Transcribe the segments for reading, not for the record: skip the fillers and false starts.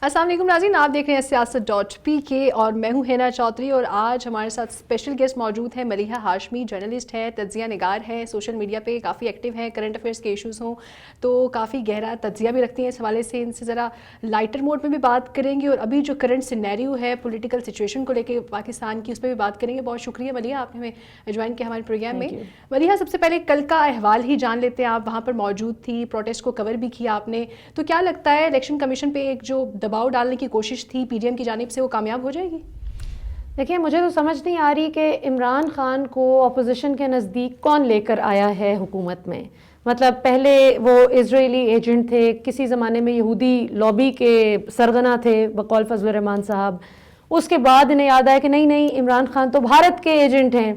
السلام علیکم ناظرین، آپ دیکھ رہے ہیں سیاست.pk اور میں ہوں حنا چودھری، اور آج ہمارے ساتھ اسپیشل گیسٹ موجود ہیں. ملیحہ ہاشمی جرنلسٹ ہے، تجزیہ نگار ہے، سوشل میڈیا پہ کافی ایکٹیو ہیں. کرنٹ افیئرس کے ایشوز ہوں تو کافی گہرا تجزیہ بھی رکھتی ہیں. اس حوالے سے ان سے ذرا لائٹر موڈ میں بھی بات کریں گے، اور ابھی جو کرنٹ سینیریو ہے پولیٹیکل سچویشن کو لے کے پاکستان کی، اس پہ بھی بات کریں گے. بہت شکریہ ملیحہ، آپ نے ہمیں جوائن کیا ہمارے پروگرام میں. ملیحہ، سب سے پہلے کل کا احوال ہی جان لیتے ہیں. آپ وہاں پر موجود تھی، پروٹیسٹ کو کور بھی کیا آپ نے، تو کیا لگتا ہے الیکشن کمیشن پہ ایک جو دباؤ ڈالنے کی کوشش تھی پی ڈی ایم کی جانب سے، وہ کامیاب ہو جائے گی؟ دیکھیں، مجھے تو سمجھ نہیں آ رہی کہ عمران خان کو اپوزیشن کے نزدیک کون لے کر آیا ہے حکومت میں. مطلب پہلے وہ اسرائیلی ایجنٹ تھے، کسی زمانے میں یہودی لابی کے سرغنہ تھے بقول فضل الرحمان صاحب. اس کے بعد انہیں یاد آیا کہ نہیں عمران خان تو بھارت کے ایجنٹ ہیں.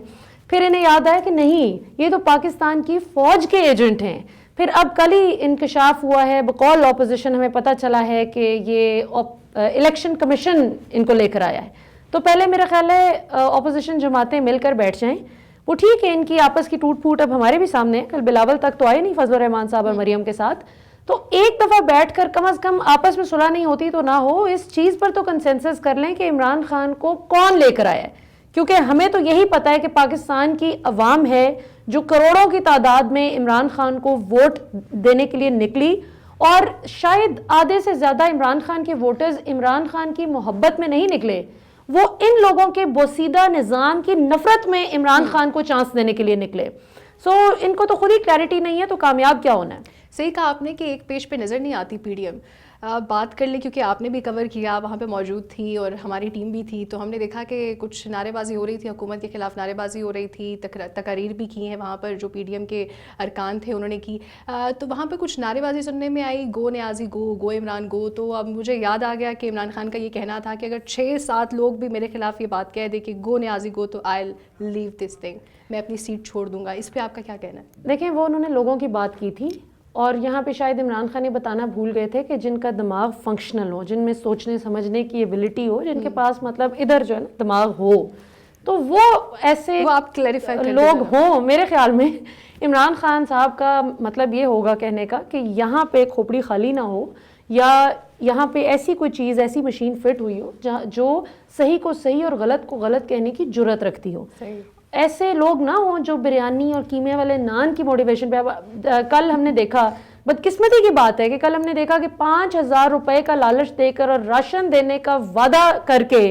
پھر انہیں یاد آیا کہ نہیں، یہ تو پاکستان کی فوج کے ایجنٹ ہیں. پھر اب کل ہی انکشاف ہوا ہے، بقول اپوزیشن ہمیں پتہ چلا ہے کہ یہ الیکشن کمیشن ان کو لے کر آیا ہے. تو پہلے میرا خیال ہے اپوزیشن جماعتیں مل کر بیٹھ جائیں. وہ ٹھیک ہے، ان کی آپس کی ٹوٹ پھوٹ اب ہمارے بھی سامنے ہے. کل بلاول تک تو آئے نہیں فضل الرحمان صاحب اور مریم کے ساتھ. تو ایک دفعہ بیٹھ کر کم از کم آپس میں صلح نہیں ہوتی تو نہ ہو، اس چیز پر تو کنسنسس کر لیں کہ عمران خان کو کون لے کر آیا ہے. کیونکہ ہمیں تو یہی پتہ ہے کہ پاکستان کی عوام ہے جو کروڑوں کی تعداد میں عمران خان کو ووٹ دینے کے لیے نکلی، اور شاید آدھے سے زیادہ عمران خان کے ووٹرز عمران خان کی محبت میں نہیں نکلے، وہ ان لوگوں کے بوسیدہ نظام کی نفرت میں عمران خان کو چانس دینے کے لیے نکلے. سو ان کو تو خود ہی کلیئرٹی نہیں ہے، تو کامیاب کیا ہونا ہے. صحیح کہا آپ نے کہ ایک پیج پہ نظر نہیں آتی پی ڈی ایم. بات کر لیں، کیونکہ آپ نے بھی کور کیا، وہاں پہ موجود تھی اور ہماری ٹیم بھی تھی، تو ہم نے دیکھا کہ کچھ نعرے بازی ہو رہی تھی، حکومت کے خلاف نعرے بازی ہو رہی تھی، تقاریر بھی کی ہیں وہاں پر جو پی ڈی ایم کے ارکان تھے انہوں نے کی. تو وہاں پہ کچھ نعرے بازی سننے میں آئی، گو نیازی گو، گو عمران گو. تو اب مجھے یاد آ گیا کہ عمران خان کا یہ کہنا تھا کہ اگر 6-7 لوگ بھی میرے خلاف یہ بات کہہ دے کہ گو نیازی گو، تو آئی لیو دس تھنگ، میں اپنی سیٹ چھوڑ دوں گا. اس پہ آپ کا کیا کہنا ہے؟ دیکھیں، وہ انہوں نے لوگوں کی بات کی تھی، اور یہاں پہ شاید عمران خان یہ بتانا بھول گئے تھے کہ جن کا دماغ فنکشنل ہو، جن میں سوچنے سمجھنے کی ایبلٹی ہو، جن کے پاس مطلب ادھر جو ہے نا دماغ ہو، تو وہ ایسے آپ کلیریفائی لوگ ہوں. میرے خیال میں عمران خان صاحب کا مطلب یہ ہوگا کہنے کا کہ یہاں پہ کھوپڑی خالی نہ ہو، یا یہاں پہ ایسی کوئی چیز، ایسی مشین فٹ ہوئی ہو جو صحیح کو صحیح اور غلط کو غلط کہنے کی جرت رکھتی ہو. ایسے لوگ نہ ہوں جو بریانی اور قیمے والے نان کی موٹیویشن پہ. کل ہم نے دیکھا، بدقسمتی کی بات ہے کہ کل ہم نے دیکھا کہ 5,000 روپے کا لالچ دے کر اور راشن دینے کا وعدہ کر کے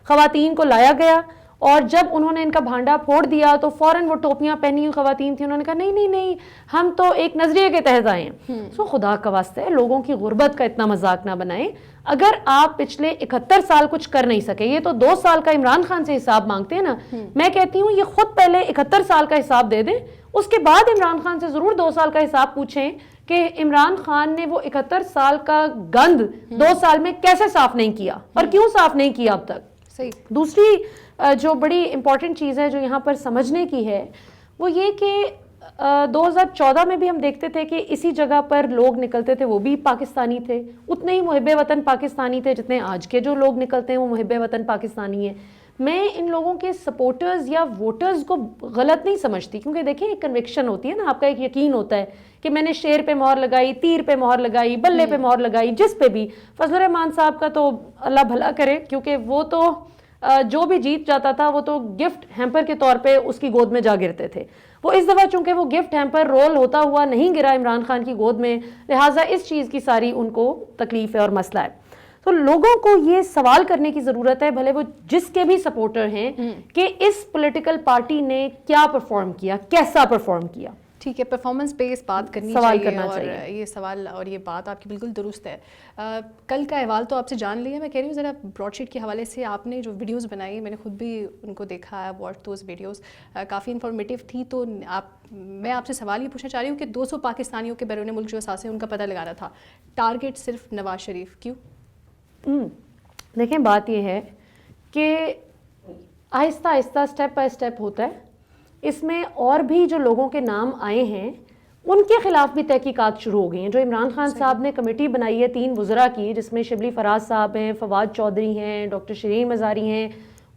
خواتین کو لایا گیا، اور جب انہوں نے ان کا بھانڈا پھوڑ دیا تو فوراً وہ ٹوپیاں پہنی ہوئی خواتین تھیں، انہوں نے کہا نہیں نہیں نہیں، ہم تو ایک نظریے کے تحت آئے ہیں. سو خدا کا واسطہ ہے، لوگوں کی غربت کا اتنا مذاق نہ بنائیں. اگر آپ پچھلے 71 سال کچھ کر نہیں سکے، یہ تو 2 سال کا عمران خان سے حساب مانگتے ہیں نا. میں کہتی ہوں یہ خود پہلے 71 سال کا حساب دے دیں، اس کے بعد عمران خان سے ضرور 2 سال کا حساب پوچھیں کہ عمران خان نے وہ 71 سال کا گند 2 سال میں کیسے صاف نہیں کیا، اور کیوں صاف نہیں کیا اب تک. دوسری جو بڑی امپورٹنٹ چیز ہے جو یہاں پر سمجھنے کی ہے، وہ یہ کہ 2014 میں بھی ہم دیکھتے تھے کہ اسی جگہ پر لوگ نکلتے تھے، وہ بھی پاکستانی تھے، اتنے ہی محب وطن پاکستانی تھے جتنے آج کے جو لوگ نکلتے ہیں وہ محب وطن پاکستانی ہیں. میں ان لوگوں کے سپورٹرز یا ووٹرز کو غلط نہیں سمجھتی، کیونکہ دیکھیں ایک کنوکشن ہوتی ہے نا، آپ کا ایک یقین ہوتا ہے کہ میں نے شیر پہ مہر لگائی، تیر پہ مہر لگائی، بلے پہ مہر لگائی، جس پہ بھی. فضل الرحمان صاحب کا تو اللہ بھلا کرے، کیونکہ وہ تو جو بھی جیت جاتا تھا وہ تو گفٹ ہیمپر کے طور پہ اس کی گود میں جا گرتے تھے. وہ اس دفعہ چونکہ وہ گفٹ ہیمپر رول ہوتا ہوا نہیں گرا عمران خان کی گود میں، لہٰذا اس چیز کی ساری ان کو تکلیف ہے اور مسئلہ ہے. تو لوگوں کو یہ سوال کرنے کی ضرورت ہے، بھلے وہ جس کے بھی سپورٹر ہیں، کہ اس پولیٹیکل پارٹی نے کیا پرفارم کیا، کیسا پرفارم کیا. ٹھیک ہے، پرفارمنس بیس بات کرنی چاہیے، اور یہ سوال اور یہ بات آپ کی بالکل درست ہے. کل کا احوال تو آپ سے جان لیا، میں کہہ رہی ہوں ذرا براڈ شیٹ کے حوالے سے آپ نے جو ویڈیوز بنائی، میں نے خود بھی ان کو دیکھا ہے، watch those videos, coffee informative تھی. تو میں آپ سے سوال یہ پوچھنا چاہ رہی ہوں کہ 200 پاکستانیوں کے بیرون ملک جو اثاثے ہیں ان کا پتہ لگانا تھا، ٹارگیٹ صرف نواز شریف، کیوں؟ دیکھیں، بات یہ ہے کہ آہستہ آہستہ اسٹیپ بائی اسٹیپ ہوتا ہے. اس میں اور بھی جو لوگوں کے نام آئے ہیں ان کے خلاف بھی تحقیقات شروع ہو گئی ہیں. جو عمران خان صاحب نے کمیٹی بنائی ہے 3 وزراء کی، جس میں شبلی فراز صاحب ہیں، فواد چودھری ہیں، ڈاکٹر شرین مزاری ہیں،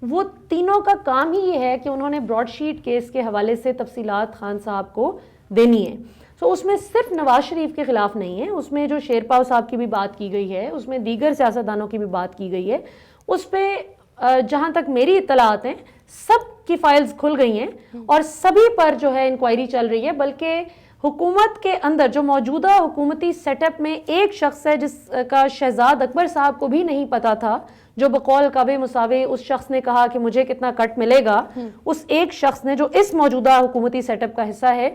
وہ تینوں کا کام ہی یہ ہے کہ انہوں نے براڈ شیٹ کیس کے حوالے سے تفصیلات خان صاحب کو دینی ہے. سو اس میں صرف نواز شریف کے خلاف نہیں ہے, اس میں جو شیرپاؤ صاحب کی بھی بات کی گئی ہے, اس میں دیگر سیاستدانوں کی بھی بات کی گئی ہے, اس پہ جہاں تک میری اطلاعات ہیں سب کی فائلز کھل گئی ہیں اور سبھی پر جو ہے انکوائری چل رہی ہے. بلکہ حکومت کے اندر جو موجودہ حکومتی سیٹ اپ میں ایک شخص ہے جس کا شہزاد اکبر صاحب کو بھی نہیں پتا تھا, جو بقول کعبے مساوے اس شخص نے کہا کہ مجھے کتنا کٹ ملے گا, اس ایک شخص نے جو اس موجودہ حکومتی سیٹ اپ کا حصہ ہے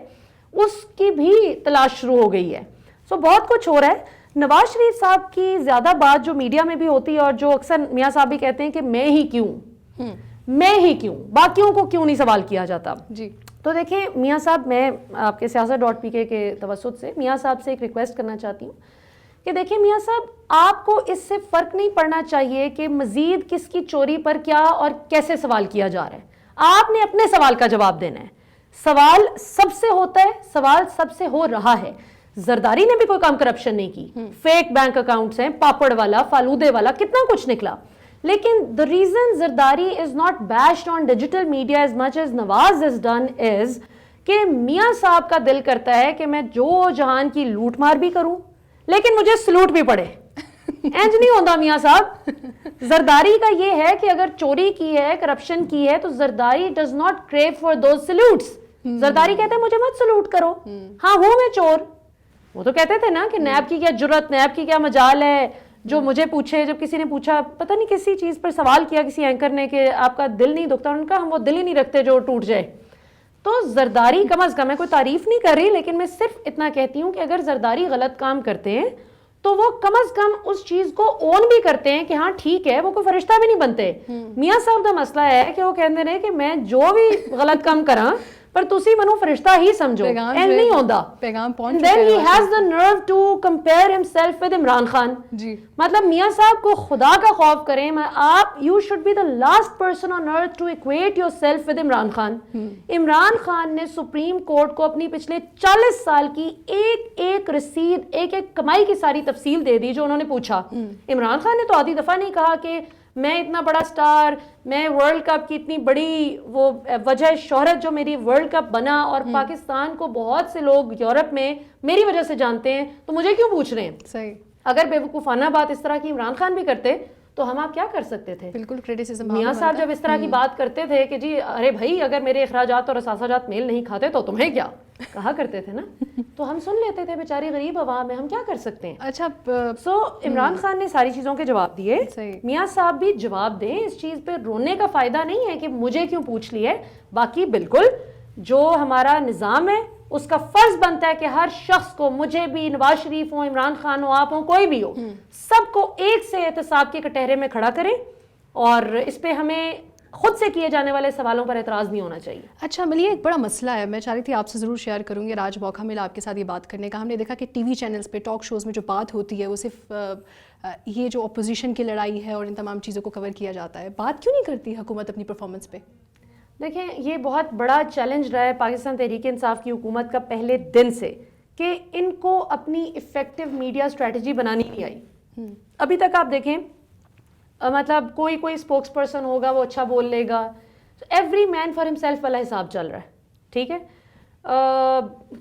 اس کی بھی تلاش شروع ہو گئی ہے. سو بہت کچھ ہو رہا ہے. نواز شریف صاحب کی زیادہ بات جو میڈیا میں بھی ہوتی ہے اور جو اکثر میاں صاحب بھی کہتے ہیں کہ میں ہی کیوں, باقیوں کو کیوں نہیں سوال کیا جاتا. جی تو دیکھیں میاں صاحب, میں آپ کے سیاست.pk کے توسط سے میاں صاحب سے ایک ریکویسٹ کرنا چاہتی ہوں کہ دیکھیں میاں صاحب, آپ کو اس سے فرق نہیں پڑنا چاہیے کہ مزید کس کی چوری پر کیا اور کیسے سوال کیا جا رہا ہے. آپ نے اپنے سوال کا جواب دینا ہے. سوال سب سے ہوتا ہے, سوال سب سے ہو رہا ہے. زرداری نے بھی کوئی کام کرپشن نہیں کی, فیک بینک اکاؤنٹس ہیں, پاپڑ والا, فالودے والا, کتنا کچھ نکلا. لیکن the reason Zardari is not bashed on digital media as much as Nawaz has done is کہ میاں صاحب کا دل کرتا ہے کہ میں جو جہان کی لوٹ مار بھی کروں لیکن مجھے سلوٹ بھی پڑے. اینج نہیں ہوتا میاں صاحب. زرداری کا یہ ہے کہ اگر چوری کی ہے, کرپشن کی ہے, تو Zardari does not crave for those salutes. Zardari کہتے ہیں مجھے مت سلوٹ کرو, ہاں ہوں میں چور. وہ تو کہتے تھے نا کہ نیب کی کیا جرت, نیب کی کیا مجال ہے جو مجھے پوچھے. جب کسی نے پوچھا, پتہ نہیں کسی چیز پر سوال کیا کسی اینکر نے کہ آپ کا دل نہیں دکھتا, ان کا ہم وہ دل ہی نہیں رکھتے جو ٹوٹ جائے. تو زرداری کم از کم, میں کوئی تعریف نہیں کر رہی, لیکن میں صرف اتنا کہتی ہوں کہ اگر زرداری غلط کام کرتے ہیں تو وہ کم از کم اس چیز کو اون بھی کرتے ہیں کہ ہاں ٹھیک ہے, وہ کوئی فرشتہ بھی نہیں بنتے. میاں صاحب کا مسئلہ ہے کہ وہ کہتے ہیں کہ میں جو بھی غلط کام کراں پر تسی منو فرشتہ ہی سمجھو, این نہیں ہوتا. پیغام پہنچ then he has the nerve to compare himself with Imran Khan. جی مطلب میاں صاحب کو خدا کا خوف کریں, آپ you should be the last person on earth to equate yourself with Imran Khan. Imran Khan نے سپریم کورٹ کو اپنی پچھلے 40 سال کی ایک ایک رسید, ایک ایک کمائی کی ساری تفصیل دے دی جو انہوں نے پوچھا. عمران خان نے تو آدھی دفعہ نہیں کہا کہ میں اتنا بڑا سٹار, میں ورلڈ کپ کی اتنی بڑی وہ وجہ شہرت جو میری ورلڈ کپ بنا اور پاکستان کو بہت سے لوگ یورپ میں میری وجہ سے جانتے ہیں, تو مجھے کیوں پوچھ رہے ہیں. صحیح. اگر بیوقوفانہ بات اس طرح کی عمران خان بھی کرتے تو ہم آپ کیا کر سکتے تھے. بالکل کریٹیسزم. میاں صاحب جب اس طرح کی بات کرتے تھے کہ جی ارے بھائی اگر میرے اخراجات اور اثاثات میل نہیں کھاتے تو تمہیں کیا, کہا کرتے تھے نا, تو ہم سن لیتے تھے. بیچاری غریب عوام ہے, ہم کیا کر سکتے ہیں. اچھا سو عمران خان نے ساری چیزوں کے جواب دیے, میاں صاحب بھی جواب دیں. اس چیز پہ رونے کا فائدہ نہیں ہے کہ مجھے کیوں پوچھ لی ہے. باقی بالکل جو ہمارا نظام ہے اس کا فرض بنتا ہے کہ ہر شخص کو, مجھے بھی, نواز شریف ہو, عمران خان ہو, آپ ہوں, کوئی بھی ہو, سب کو ایک سے احتساب کے کٹہرے میں کھڑا کریں اور اس پہ ہمیں خود سے کیے جانے والے سوالوں پر اعتراض نہیں ہونا چاہیے. اچھا ملیے, ایک بڑا مسئلہ ہے, میں چاہ رہی تھی آپ سے ضرور شیئر کروں گی, آج موقع ملا آپ کے ساتھ یہ بات کرنے کا. ہم نے دیکھا کہ ٹی وی چینلز پہ, ٹاک شوز میں جو بات ہوتی ہے وہ صرف یہ جو اپوزیشن کی لڑائی ہے اور ان تمام چیزوں کو کور کیا جاتا ہے. بات کیوں نہیں کرتی حکومت اپنی پرفارمنس پہ؟ دیکھیں یہ بہت بڑا چیلنج رہا ہے پاکستان تحریک انصاف کی حکومت کا پہلے دن سے کہ ان کو اپنی افیکٹو میڈیا اسٹریٹجی بنانی نہیں آئی. ابھی تک آپ دیکھیں مطلب کوئی اسپوکس پرسن ہوگا وہ اچھا بول لے گا, ایوری مین فار ہمسیلف والا حساب چل رہا ہے. ٹھیک ہے,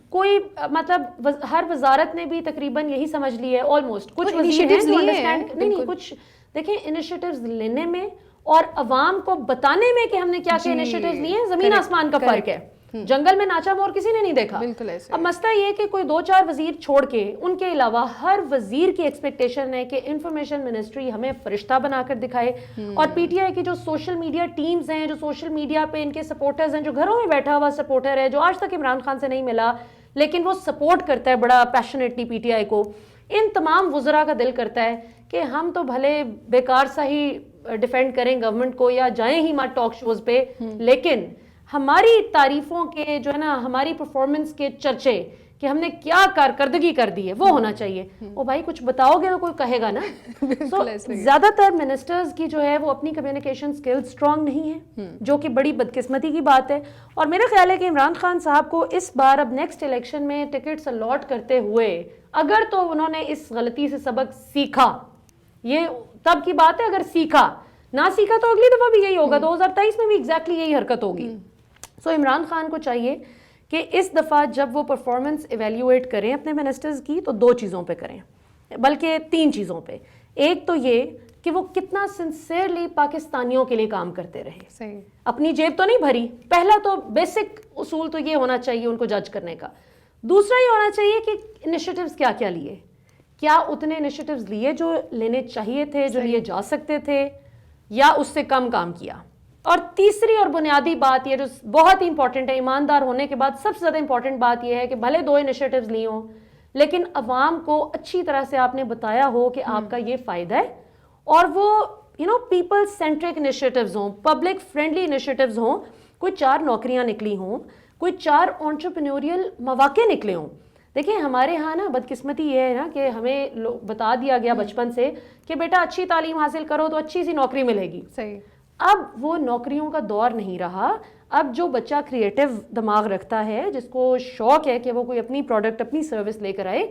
کوئی مطلب ہر وزارت نے بھی تقریباً یہی سمجھ لی ہے آلموسٹ. کچھ نہیں, کچھ دیکھیں انیشیٹوز لینے میں اور عوام کو بتانے میں کہ ہم نے کیا کیا انیشیٹوز لیے ہیں, زمین آسمان کا فرق ہے. جنگل میں ناچا مور کسی نے نہیں دیکھا. اب مسئلہ یہ کہ کوئی 2-4 وزیر چھوڑ کے ان کے علاوہ ہر وزیر کی ایکسپیکٹیشن ہے کہ انفارمیشن منسٹری ہمیں فرشتہ بنا کر دکھائے. اور پی ٹی آئی کی جو سوشل میڈیا ٹیمز ہیں, جو سوشل میڈیا پہ ان کے سپورٹرز ہیں, جو گھروں میں بیٹھا ہوا سپورٹر ہے, جو آج تک عمران خان سے نہیں ملا لیکن وہ سپورٹ کرتا ہے بڑا پیشنیٹلی پی ٹی آئی کو, ان تمام وزراء کا دل کرتا ہے کہ ہم تو بھلے بیکار سا ہی ڈیفینڈ کریں گورنمنٹ کو یا جائیں ہی مت ٹاک شوز پہ, لیکن ہماری تعریفوں کے جو ہے نا, ہماری پرفارمنس کے چرچے کہ ہم نے کیا کارکردگی کر دی ہے وہ ہونا چاہیے. او بھائی کچھ بتاؤ گے تو کوئی کہے گا نا. سو زیادہ تر منسٹرز کی جو ہے وہ اپنی کمیونیکیشن سکلز اسٹرانگ نہیں ہے, جو کہ بڑی بدقسمتی کی بات ہے. اور میرا خیال ہے کہ عمران خان صاحب کو اس بار اب نیکسٹ الیکشن میں ٹکٹس الاٹ کرتے ہوئے اگر تو انہوں نے اس غلطی سے سبق سیکھا, یہ تب کی بات ہے, اگر سیکھا, نہ سیکھا تو اگلی دفعہ بھی یہی ہوگا, 2023 میں بھی ایگزیکٹلی یہی حرکت ہوگی. سو عمران خان کو چاہیے کہ اس دفعہ جب وہ پرفارمنس ایویلیویٹ کریں اپنے منسٹرز کی تو 2 چیزوں پہ کریں، بلکہ 3 چیزوں پہ. ایک تو یہ کہ وہ کتنا سنسیئرلی پاکستانیوں کے لیے کام کرتے رہے. صحیح. اپنی جیب تو نہیں بھری، پہلا تو بیسک اصول تو یہ ہونا چاہیے ان کو جج کرنے کا. دوسرا یہ ہونا چاہیے کہ انیشیٹوز کیا کیا لیے، کیا اتنے انیشیٹوز لیے جو لینے چاہیے تھے، جو لیے جا سکتے تھے، یا اس سے کم کام کیا. اور تیسری اور بنیادی بات یہ جو بہت ہی امپورٹنٹ ہے، ایماندار ہونے کے بعد سب سے زیادہ امپورٹنٹ بات یہ ہے کہ بھلے 2 انیشیٹوز لی ہوں لیکن عوام کو اچھی طرح سے آپ نے بتایا ہو کہ آپ کا یہ فائدہ ہے، اور وہ پیپل سینٹرک انیشیٹوز ہوں، پبلک فرینڈلی انیشیٹوز ہوں. کوئی 4 نوکریاں نکلی ہوں، کوئی 4 انٹرپرینیوریل مواقع نکلے ہوں. دیکھیں ہمارے ہاں نا بدقسمتی یہ ہے نا کہ ہمیں بتا دیا گیا بچپن سے کہ بیٹا اچھی تعلیم حاصل کرو تو اچھی سی نوکری ملے گی. صحیح. اب وہ نوکریوں کا دور نہیں رہا. اب جو بچہ کریٹو دماغ رکھتا ہے، جس کو شوق ہے کہ وہ کوئی اپنی پروڈکٹ اپنی سروس لے کر آئے،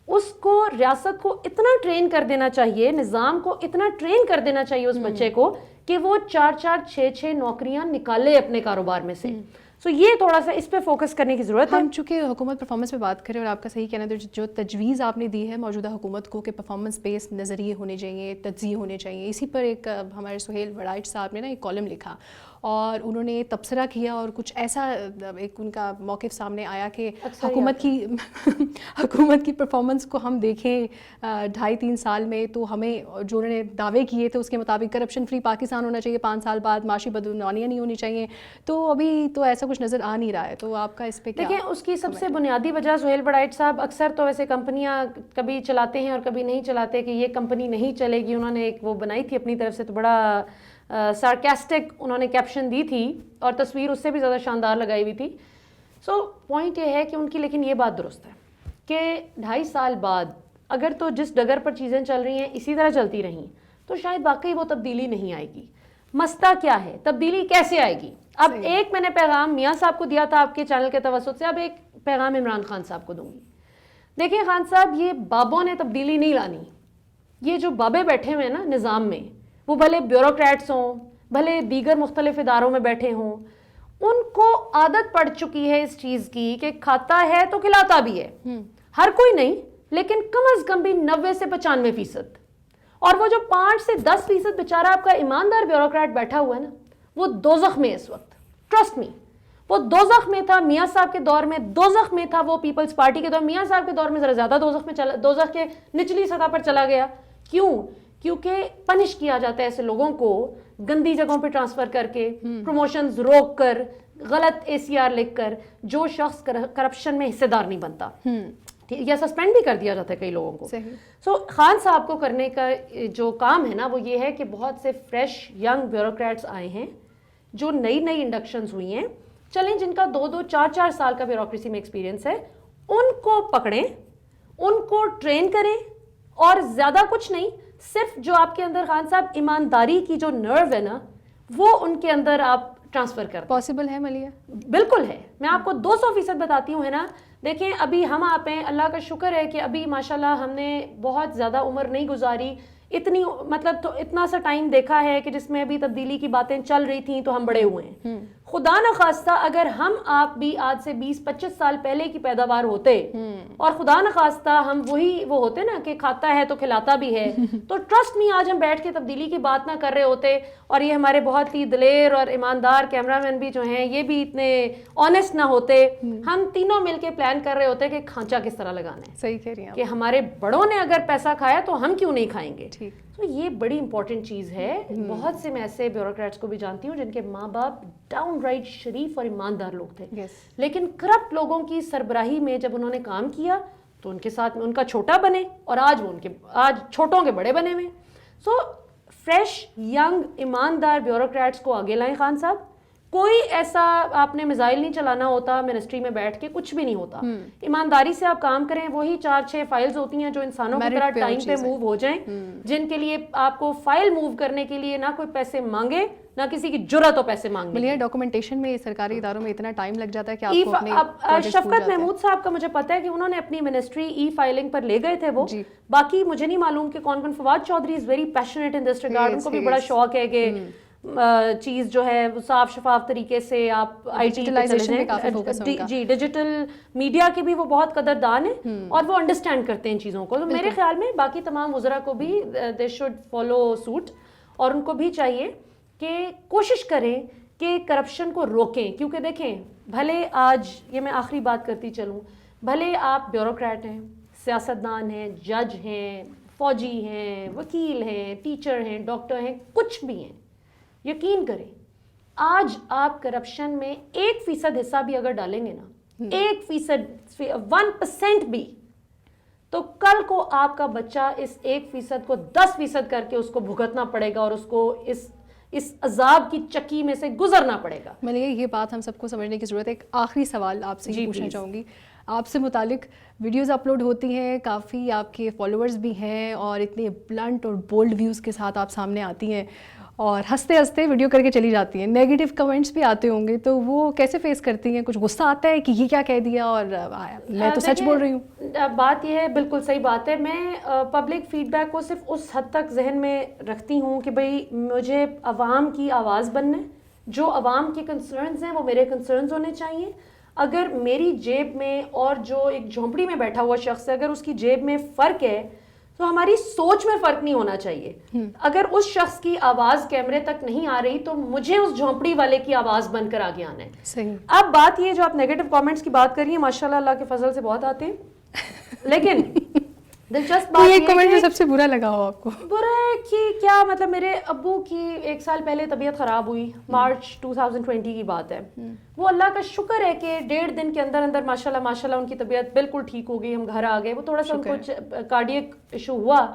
اس کو ریاست کو اتنا ٹرین کر دینا چاہیے، نظام کو اتنا ٹرین کر دینا چاہیے اس بچے کو کہ وہ 4 6 نوکریاں نکالے اپنے کاروبار میں سے. سو یہ تھوڑا سا اس پہ فوکس کرنے کی ضرورت ہے. ہم چونکہ حکومت پرفارمنس پہ بات کریں اور آپ کا صحیح کہنا ہے، جو تجویز آپ نے دی ہے موجودہ حکومت کو کہ پرفارمنس بیس نظریے ہونے چاہیے، تجزیے ہونے چاہیے، اسی پر ایک ہمارے سہیل وڑائچ صاحب نے نا ایک کالم لکھا اور انہوں نے تبصرہ کیا اور کچھ ایسا ایک ان کا موقف سامنے آیا کہ حکومت کی پرفارمنس کو ہم دیکھیں 2.5-3 سال میں تو ہمیں جو انہوں نے دعوے کیے تھے اس کے مطابق کرپشن فری پاکستان ہونا چاہیے 5 سال بعد، معاشی بدعنوانیاں نہیں ہونی چاہیے، تو ابھی تو ایسا کچھ نظر آ نہیں رہا ہے. تو آپ کا اس پہ کیا؟ دیکھیں اس کی سب سے بنیادی وجہ سہیل وڑائچ صاحب اکثر تو ویسے کمپنیاں کبھی چلاتے ہیں اور کبھی نہیں چلاتے کہ یہ کمپنی نہیں چلے گی. انہوں نے ایک وہ بنائی تھی اپنی طرف سے تو بڑا سارکیسٹک انہوں نے کیپشن دی تھی اور تصویر اس سے بھی زیادہ شاندار لگائی ہوئی تھی. سو پوائنٹ یہ ہے کہ ان کی لیکن یہ بات درست ہے کہ 2.5 سال بعد اگر تو جس ڈگر پر چیزیں چل رہی ہیں اسی طرح چلتی رہیں تو شاید واقعی وہ تبدیلی نہیں آئے گی. مسئلہ کیا ہے، تبدیلی کیسے آئے گی؟ اب ایک میں نے پیغام میاں صاحب کو دیا تھا آپ کے چینل کے توسط سے، اب ایک پیغام عمران خان صاحب کو دوں گی. دیکھیں خان صاحب، یہ بابوں نے تبدیلی نہیں لانی. یہ جو بابے بیٹھے ہوئے ہیں نا نظام میں، وہ بھلے بیوروکریٹس ہوں، بھلے دیگر مختلف اداروں میں بیٹھے ہوں، ان کو عادت پڑ چکی ہے اس چیز کی کہ کھاتا ہے تو کھلاتا بھی ہے. ہر کوئی نہیں لیکن کم از کم بھی 90 سے 95%. اور وہ جو 5 سے 10% بیچارہ آپ کا ایماندار بیوروکریٹ بیٹھا ہوا ہے نا، وہ دوزخ میں اس وقت. ٹرسٹ می، وہ دوزخ میں تھا میاں صاحب کے دور میں، دوزخ میں تھا وہ پیپلز پارٹی کے دور. میاں صاحب کے دور میں ذرا زیادہ دوزخ کے نچلی سطح پر چلا گیا. کیوں؟ کیونکہ پنش کیا جاتا ہے ایسے لوگوں کو گندی جگہوں پہ ٹرانسفر کر کے، پروموشنز روک کر، غلط ACR لکھ کر. جو شخص کرپشن میں حصے دار نہیں بنتا یا سسپینڈ بھی کر دیا جاتا ہے کئی لوگوں کو. سو خان صاحب کو کرنے کا جو کام ہے نا وہ یہ ہے کہ بہت سے فریش ینگ بیوروکریٹس آئے ہیں جو نئی انڈکشنز ہوئی ہیں، چلیں جن کا 2 4 سال کا بیوروکریسی میں ایکسپیرینس ہے، ان کو پکڑیں، ان کو ٹرین کریں، اور زیادہ کچھ نہیں، صرف جو آپ کے اندر خان صاحب ایمانداری کی جو نرو ہے نا وہ ان کے اندر آپ ٹرانسفر کر. پاسبل ہے ملیہ؟ بالکل ہے. میں آپ کو 200% بتاتی ہوں ہے نا. دیکھیں ابھی ہم آپ ہیں، اللہ کا شکر ہے کہ ابھی ماشاءاللہ ہم نے بہت زیادہ عمر نہیں گزاری، اتنی مطلب تو اتنا سا ٹائم دیکھا ہے کہ جس میں ابھی تبدیلی کی باتیں چل رہی تھیں تو ہم بڑے ہوئے ہیں. خدا نخواستہ اگر ہم آپ بھی آج سے 20-25 سال پہلے کی پیداوار ہوتے اور خدا نخواستہ ہم وہی وہ ہوتے نا کہ کھاتا ہے تو کھلاتا بھی ہے، تو ٹرسٹ می آج ہم بیٹھ کے تبدیلی کی بات نہ کر رہے ہوتے. اور یہ ہمارے بہت ہی دلیر اور ایماندار کیمرہ مین بھی جو ہیں یہ بھی اتنے آنیسٹ نہ ہوتے. ہم تینوں مل کے پلان کر رہے ہوتے کہ کھانچا کس طرح لگانا ہے. صحیح کہہ رہی ہیں کہ ہمارے بڑوں نے اگر پیسہ کھایا تو ہم کیوں نہیں کھائیں گے. تو یہ بڑی امپورٹنٹ چیز ہے. بہت سے میں ایسے بیوروکریٹس کو بھی جانتی ہوں جن کے ماں باپ ڈاؤن رائٹ شریف اور ایماندار لوگ تھے، لیکن کرپٹ لوگوں کی سربراہی میں جب انہوں نے کام کیا تو ان کے ساتھ میں ان کا چھوٹا بنے اور آج چھوٹوں کے بڑے بنے ہوئے. سو فریش ینگ ایماندار بیوروکریٹس کو آگے لائیں خان صاحب. کوئی ایسا آپ نے میزائل نہیں چلانا ہوتا منسٹری میں بیٹھ کے، کچھ بھی نہیں ہوتا. ایمانداری سے آپ کام کریں. وہی 4-6 فائلز ہوتی ہیں جو انسانوں کی طرح ٹائم پہ موو ہو جائیں، جن کے لیے آپ کو فائل موو کرنے کے لیے نہ کوئی پیسے مانگے نہ کسی کی جرات ہو پیسے مانگنے. ملیہ ڈاکومنٹیشن میں سرکاری اداروں میں اتنا ٹائم لگ جاتا ہے کہ آپ کو اپنے شفقت محمود صاحب کا مجھے پتا ہے کہ انہوں نے اپنی منسٹری ای فائلنگ پر لے گئے تھے وہ. باقی مجھے نہیں معلوم کہ کون. Fawad Chaudhry is very passionate in this regard. ان کو بھی بڑا شوق ہے کہ چیز جو ہے وہ صاف شفاف طریقے سے آپ I T G digital media کے بھی وہ بہت قدردان ہیں اور وہ انڈرسٹینڈ کرتے ہیں ان چیزوں کو. تو میرے خیال میں باقی تمام وزراء کو بھی دے شوڈ فالو سوٹ, اور ان کو بھی چاہیے کہ کوشش کریں کہ کرپشن کو روکیں. کیونکہ دیکھیں بھلے آج یہ میں آخری بات کرتی چلوں, بھلے آپ بیوروکریٹ ہیں, سیاستدان ہیں, جج ہیں, فوجی ہیں, وکیل ہیں, ٹیچر ہیں, ڈاکٹر ہیں, کچھ بھی ہیں, یقین کریں آج آپ کرپشن میں 1% حصہ بھی اگر ڈالیں گے نا, 1%, 1% بھی, تو کل کو آپ کا بچہ اس 1% کو 10% کر کے اس کو بھگتنا پڑے گا اور اس کو اس عذاب کی چکی میں سے گزرنا پڑے گا. میں نے یہ بات ہم سب کو سمجھنے کی ضرورت ہے. ایک آخری سوال آپ سے یہ پوچھنا چاہوں گی, آپ سے متعلق ویڈیوز اپلوڈ ہوتی ہیں, کافی آپ کے فالوورز بھی ہیں اور اتنے بلنٹ اور بولڈ ویوز کے ساتھ آپ سامنے آتی ہیں اور ہنستے ہنستے ویڈیو کر کے چلی جاتی ہیں. نیگیٹو کمنٹس بھی آتے ہوں گے, تو وہ کیسے فیس کرتی ہیں؟ کچھ غصہ آتا ہے کہ یہ کیا کہہ دیا اور میں تو سچ بول رہی ہوں؟ بات یہ ہے, بالکل صحیح بات ہے. میں پبلک فیڈ بیک کو صرف اس حد تک ذہن میں رکھتی ہوں کہ بھئی مجھے عوام کی آواز بننا ہے, جو عوام کے کنسرنز ہیں وہ میرے کنسرنز ہونے چاہیے. اگر میری جیب میں اور جو ایک جھونپڑی میں بیٹھا ہوا شخص ہے, اگر اس کی جیب میں فرق ہے تو ہماری سوچ میں فرق نہیں ہونا چاہیے. اگر اس شخص کی آواز کیمرے تک نہیں آ رہی تو مجھے اس جھونپڑی والے کی آواز بن کر آگے آنا ہے. صحیح. اب بات یہ جو آپ نیگیٹو کامنٹس کی بات کر رہی ہیں, ماشاءاللہ اللہ کے فضل سے بہت آتے ہیں, لیکن دلچسپ بات یہ کمنٹ جو سب سے برا لگا ہو آپ کو؟ برا ہے کہ کیا مطلب, میرے ابو کی 1 سال پہلے طبیعت خراب ہوئی, مارچ 2020 کی بات ہے. وہ اللہ کا شکر ہے کہ 1.5 دن کے اندر اندر ماشاءاللہ ان کی طبیعت بالکل ٹھیک ہو گئی, ہم گھر آ گئے. وہ تھوڑا سا ان کو کارڈیک ایشو ہوا,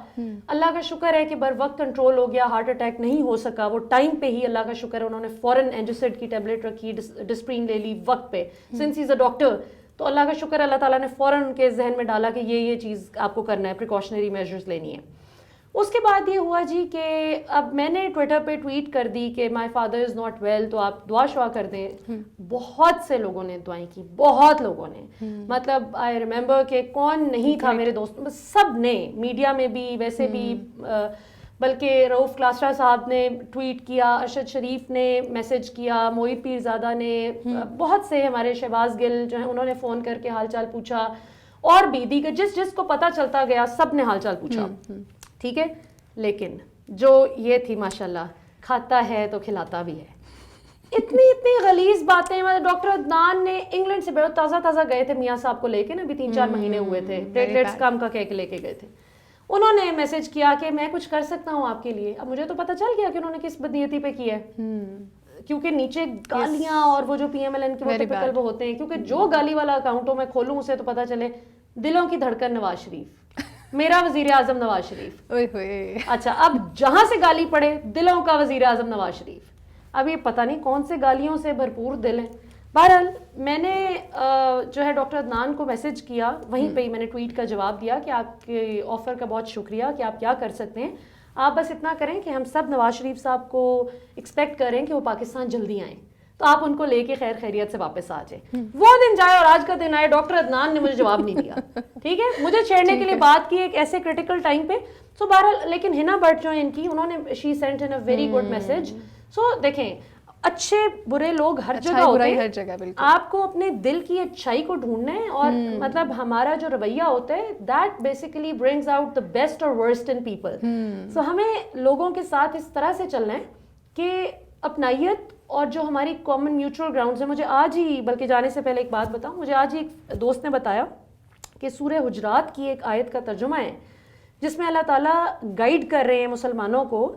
اللہ کا شکر ہے کہ بر وقت کنٹرول ہو گیا, ہارٹ اٹیک نہیں ہو سکا. وہ ٹائم پہ ہی اللہ کا شکر ہے انہوں نے فوراً اینجوسڈ کی ٹیبلٹ رکھی, ڈسپرین لے لی وقت پہ, since he is a doctor. تو اللہ کا شکر اللہ تعالیٰ نے فوراً ان کے ذہن میں ڈالا کہ یہ چیز آپ کو کرنا ہے, پریکاشنری میجرز لینی ہے. اس کے بعد یہ ہوا جی کہ اب میں نے ٹویٹر پہ ٹویٹ کر دی کہ my father is not well, تو آپ دعا شعا کر دیں. بہت سے لوگوں نے دعائیں کی, بہت لوگوں نے, مطلب آئی ریمبر کہ کون نہیں تھا میرے دوست, سب نے, میڈیا میں بھی, ویسے بھی, بلکہ رؤف کلاسرا صاحب نے ٹویٹ کیا, ارشد شریف نے میسج کیا, موعید پیرزادہ نے, بہت سے ہمارے شہباز گل جو ہیں انہوں نے فون کر کے حال چال پوچھا, اور بھی دیگر جس کو پتہ چلتا گیا سب نے حال چال پوچھا. ٹھیک ہے, لیکن جو یہ تھی ماشاءاللہ, کھاتا ہے تو کھلاتا بھی ہے. اتنی غلیظ باتیں. ڈاکٹر عدنان نے انگلینڈ سے بہت تازہ گئے تھے میاں صاحب کو لے کے نا, ابھی 3-4 مہینے ہوئے تھے, پلیٹلیٹس کم کا کہہ کے لے کے گئے تھے. انہوں نے میسج کیا کہ میں کچھ کر سکتا ہوں آپ کے لیے. اب مجھے تو پتہ چل گیا کہ انہوں نے کس بدنیتی پہ کیا ہے, کیونکہ نیچے گالیاں اور وہ جو پی ایم ایل این کے وہ ٹپیکل وہ ہوتے ہیں, کیونکہ جو گالی والا اکاؤنٹوں میں کھولوں اسے تو پتہ چلے دلوں کی دھڑکن نواز شریف, میرا وزیر اعظم نواز شریف. اچھا, اب جہاں سے گالی پڑے دلوں کا وزیر اعظم نواز شریف. اب یہ پتہ نہیں کون سے گالیوں سے بھرپور دل ہیں. بہرحال میں نے جو ہے ڈاکٹر عدنان کو میسج کیا, وہیں پہ ہی میں نے ٹویٹ کا جواب دیا کہ آپ کے آفر کا بہت شکریہ, کہ آپ کیا کر سکتے ہیں, آپ بس اتنا کریں کہ ہم سب نواز شریف صاحب کو ایکسپیکٹ کریں کہ وہ پاکستان جلدی آئیں, تو آپ ان کو لے کے خیر خیریت سے واپس آ جائیں. وہ دن جائے اور آج کا دن آئے, ڈاکٹر عدنان نے مجھے جواب نہیں دیا. ٹھیک ہے, مجھے چھیڑنے کے لیے بات کی ایک ایسے کرٹیکل ٹائم پہ. سو بہرحال لیکن ہنا بٹ جو ہیں ان کی, انہوں نے she sent in a very good message. So دیکھیں, اچھے برے لوگ ہر جگہ ہوتے ہیں, آپ کو اپنے دل کی اچھائی کو ڈھونڈنا ہے, اور مطلب ہمارا جو رویہ ہوتا ہے that basically brings out the best اور ورسٹ ان پیپل. سو ہمیں لوگوں کے ساتھ اس طرح سے چلنا ہے کہ اپنائیت اور جو ہماری کامن میوچل گراؤنڈز ہیں. مجھے آج ہی, بلکہ جانے سے پہلے ایک بات بتاؤں, مجھے آج ہی ایک دوست نے بتایا کہ سورہ حجرات کی ایک آیت کا ترجمہ ہے جس میں اللہ تعالیٰ گائیڈ کر رہے ہیں مسلمانوں کو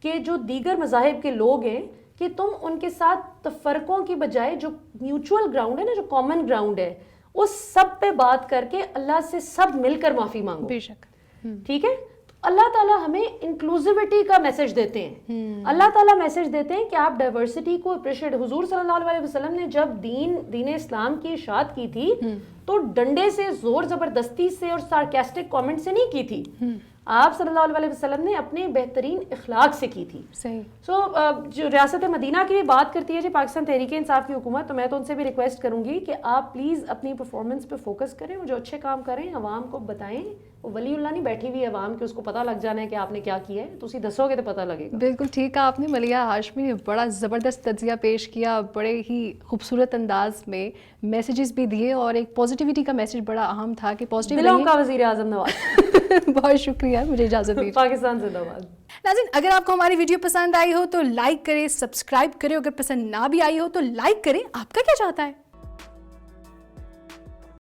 کہ جو دیگر مذاہب کے لوگ ہیں کہ تم ان کے ساتھ تفرقوں کی بجائے جو میوچل گراؤنڈ ہے نا, جو کامن گراؤنڈ ہے, اس سب پہ بات کر کے اللہ سے سب مل کر معافی مانگو. بے شک. ٹھیک ہے, اللہ تعالیٰ ہمیں انکلوزیوٹی کا میسج دیتے ہیں. اللہ تعالیٰ میسج دیتے ہیں کہ آپ ڈائیورسٹی کو اپریشیٹ. حضور صلی اللہ علیہ وسلم نے جب دین اسلام کی اشاعت کی تھی تو ڈنڈے سے, زور زبردستی سے اور سارکیسٹک کامنٹ سے نہیں کی تھی. آپ صلی اللہ علیہ وسلم نے اپنے بہترین اخلاق سے کی تھی. صحیح. سو جو ریاست مدینہ کی بھی بات کرتی ہے جی پاکستان تحریک انصاف کی حکومت, تو میں تو ان سے بھی ریکویسٹ کروں گی کہ آپ پلیز اپنی پرفارمنس پہ فوکس کریں, جو اچھے کام کریں عوام کو بتائیں, وہ ولی اللہ نہیں بیٹھی ہوئی ہے عوام کہ اس کو پتہ لگ جانا ہے کہ آپ نے کیا کیا ہے, تسی دسو گے تو پتہ لگے گا. بالکل ٹھیک کہا آپ نے. ملیحہ ہاشمی نے بڑا زبردست تجزیہ پیش کیا, بڑے ہی خوبصورت انداز میں میسیجز بھی دیے, اور ایک پازیٹیوٹی کا میسیج بڑا اہم تھا کہ پازیٹیو دلوں کا وزیر اعظم نواز. بہت شکریہ, مجھے اجازت دیجیے. پاکستان زندہ باد. ناظرین, اگر آپ کو ہماری ویڈیو پسند آئی ہو تو لائک کریں, سبسکرائب کریں, اگر پسند نہ بھی آئی ہو تو لائک کریں. آپ کا کیا چاہتا ہے؟